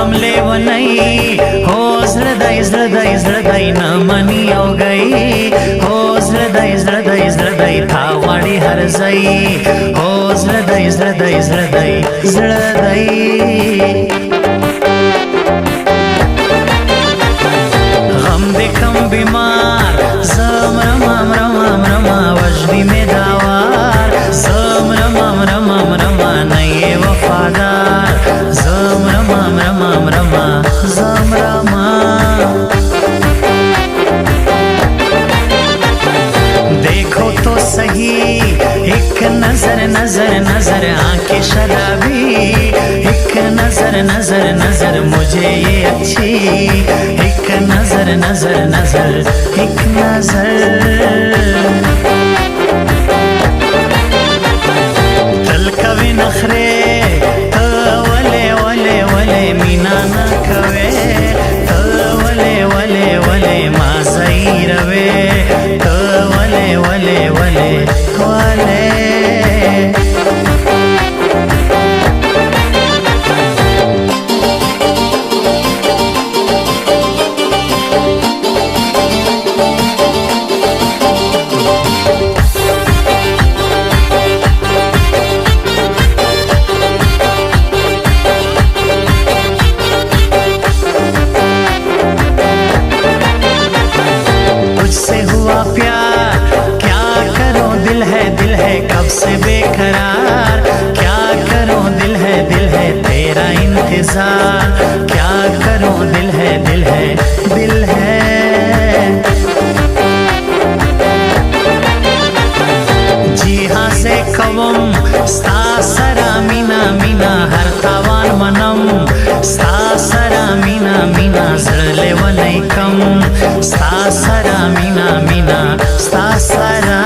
गम ले वो नहीं हो हृदय हृदय हृदय न मनी हो गई हो हृदय हृदय हृदय था वाड़ी हर जई हो हृदय हृदय हृदय हृदय गम देखम बीमार जम रमाम रमाम रमा वजदी में दावार जम रमाम रमाम रमा नये वफादार जम रमाम रमाम रमा जम रमा देखो तो सही एक नजर नजर नजर आंखें शराबी एक नजर नजर नजर मुझे ये अच्छी एक नजर नजर नजर एक नजर दिल कभी नखरे तो वले वले वले मीना न कवे तो वले वले वले माज़ई रवे तो वले वले वले वले तुझसे हुआ प्यार क्या करो दिल है कब से बेकरार क्या करो दिल है तेरा इंतजार क्या करो दिल है दिल है जी हाँ से कवम स्तासरा मीना मीना हर तावान मनम स्तासरा मीना मीना जड़ले वलैकम स्तासरा मीना मीना स्तासरा